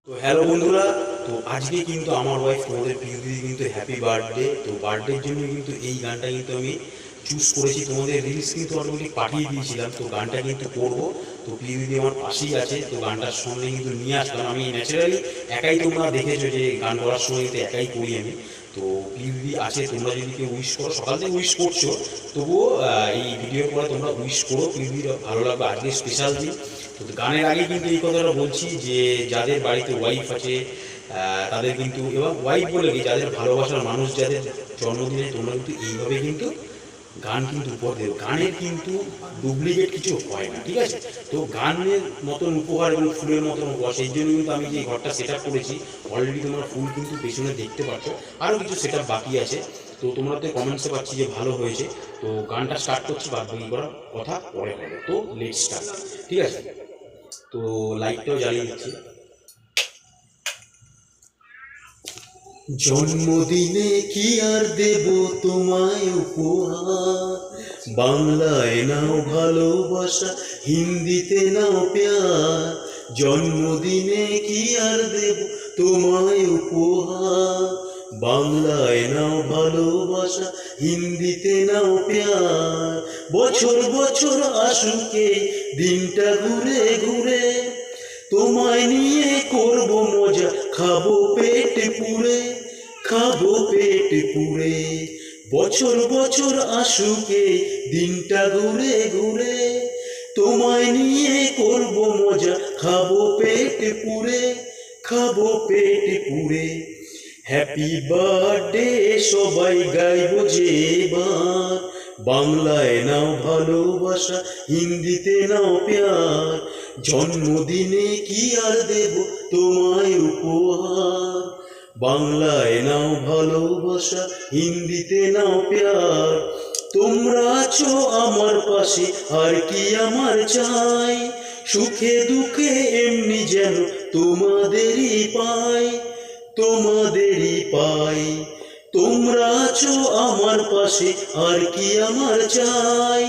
তো হ্যালো বন্ধুরা, তো আজকে কিন্তু আমার ওয়াইফ তোমাদের প্রিয় দিদি কিন্তু হ্যাপি বার্থডে। তো বার্থডের জন্য কিন্তু এই গানটা কিন্তু আমি চুজ করেছি। তোমাদের রিলস কিন্তু অটোমেটিক পাঠিয়ে দিয়েছিলাম, তো গানটা কিন্তু করবো। তো প্রিয় দিদি আমার পাশেই আছে, তো গানটার সঙ্গে কিন্তু নিয়ে আসলাম। আমি ন্যাচারালি একাই, তোমরা দেখেছো যে গান করার সময় কিন্তু একাই করি আমি। তো প্রিয় দিদি আছে, তোমরা যদি কেউ উইশ করো, সকাল থেকে উইশ করছো, তবুও এই ভিডিওর পরে তোমরা উইশ করো, প্রিয় দিদির ভালো লাগবে। আজকে স্পেশাল দিন। তো গানের আগে কিন্তু এই কথাটা বলছি যে যাদের বাড়িতে ওয়াইফ আছে তাদের কিন্তু, এবং ওয়াইফ বলে কি, যাদের ভালোবাসার মানুষ যাদের জন্মদিনে, তোমরা কিন্তু এইভাবে কিন্তু গান কিন্তু উপহার দেবে। গানের কিন্তু ডুপ্লিকেট কিছু হয় না, ঠিক আছে? তো গানের মতন উপহার এবং ফুলের মতন উপহার, সেই জন্য কিন্তু আমি যে ঘরটা সেট আপ করেছি, অলরেডি তোমরা ফুল কিন্তু পেছনে দেখতে পাচ্ছ। আরও কিছু সেট আপ বাকি আছে। তো তোমরা তো কমেন্টসে পাচ্ছি যে ভালো হয়েছে। তো গানটা স্টার্ট করছি, বাদ বাকি করার কথা পরে হবে। তো লেট স্টার্ট, ঠিক আছে? তো লাইটটাও জ্বালিয়ে দিচ্ছি। জন্মদিনে কি আর দেব তোমায় উপহার, বাংলায় নাও ভালোবাসা, হিন্দিতে নাও প্যার। জন্মদিনে কি আর দেব তোমায় উপহার, বাংলায় নাও ভালোবাসা, হিন্দিতে নাও প্যার। বছর বছর আসুকে দিনটা ঘুরে ঘুরে, তোমায় নিয়ে করব মজা, খাবো পেট পুরে, খাবো পেট পুরে। বছর বছর আসুকে দিনটা ঘুরে ঘুরে, তোমায় নিয়ে করব মজা, খাবো পেট পুরে, খাবো পেট পুরে। হ্যাপি বার্থডে সবাই গাইবো যে এবার, বাংলায় নাও ভালোবাসা, হিন্দিতে নাও প্যার। জন্মদিনে কি আর দেব তোমায় উপহার, বাংলায় নাও ভালোবাসা, হিন্দিতে নাও প্যার। তোমরা আছো আমার পাশে, আর কি আমার চাই, সুখে দুঃখে এমনি যেন তোমাদেরই পাই, তোমাদেরই পাই। তোমরা আছো আমার পাশে, আর কি আমার চাই,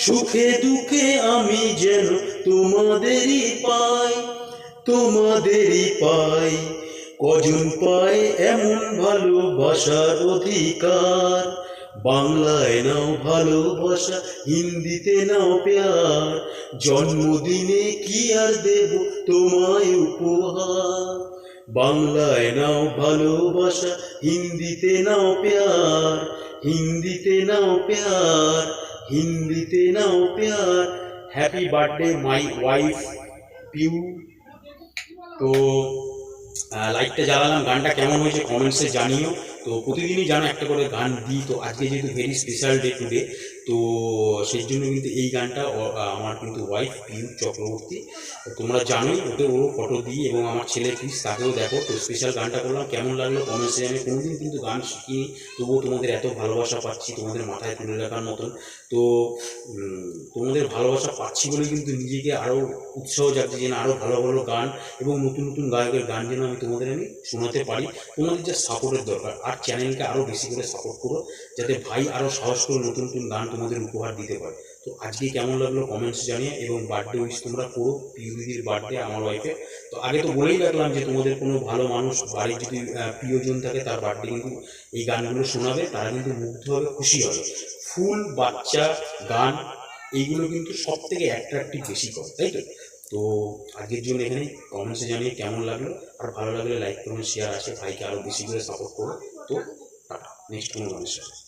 সুখে দুঃখে আমি যেন তোমাদেরই পাই, তোমাদেরই পাই। কজন পায় এমন ভালোবাসার অধিকার, বাংলায় নাও ভালোবাসা, হিন্দিতে নাও প্যার। জন্মদিনে কি আর দেব তোমায় উপহার, বাংলায় নাও ভালোবাসা, হিন্দিতে নাও প্যার, হিন্দিতে নাও প্যার, হিন্দিতে নাও প্যার। Happy birthday my wife Piu. তো লাইটটা জ্বালালাম, গানটা কেমন হয়েছে কমেন্টসে জানিও। তো প্রতিদিনই জানো একটা করে গান দিই, তো আজকে যেহেতু ভেরি স্পেশাল ডে টুডে, তো সেই জন্য কিন্তু এই গানটা আমার কিন্তু ওয়াইফ পিউ চক্রবর্তী, তোমরা জানোই, ওকে ওরও ফটো দিই, এবং আমার ছেলে ক্রিস, তাকেও দেখো। তো স্পেশাল গানটা করলাম, কেমন লাগলো কমেন্টসে জানি। কোনোদিন কিন্তু গান শিখিনি, তবুও তোমাদের এত ভালোবাসা পাচ্ছি, তোমাদের মাথায় তুলে রাখার মতন। তো তোমাদের ভালোবাসা পাচ্ছি বলে কিন্তু নিজেকে আরও উৎসাহ জাগছে যে না, আরও ভালো ভালো গান এবং নতুন নতুন গায়কের গান যেন আমি শোনাতে পারি। তোমাদের যা সাপোর্টের দরকার, আর চ্যানেলকে আরও বেশি করে সাপোর্ট করো, যাতে ভাই আরও সাহস করে নতুন নতুন গান তোমাদের উপহার দিতে পারে। তো আজকে কেমন লাগলো কমেন্টস জানিয়ে, এবং বার্থডে উইশ তোমরা করো প্রিয় দিদির বার্থডে, আমার ওয়াইফের। তো আগে তো বলেই রাখলাম যে তোমাদের কোনো ভালো মানুষ বাড়ির যদি প্রিয়জন থাকে, তার বার্থডে কিন্তু এই গানগুলো শোনাবে, তারা কিন্তু মুগ্ধ হবে, খুশি হবে। ফুল, বাচ্চা, গান, এইগুলো কিন্তু সব থেকে অ্যাট্রাক্টিভ বেশি করে, তাই তো? তো আজকের জন্য এখানে কমেন্টসে জানিয়ে কেমন লাগলো, আর ভালো লাগলে লাইক করুন, শেয়ার আছে, ভাইকে আরও বেশি করে সাপোর্ট করো। তো টাটা, নেক্সট কোনো গানের সাথে।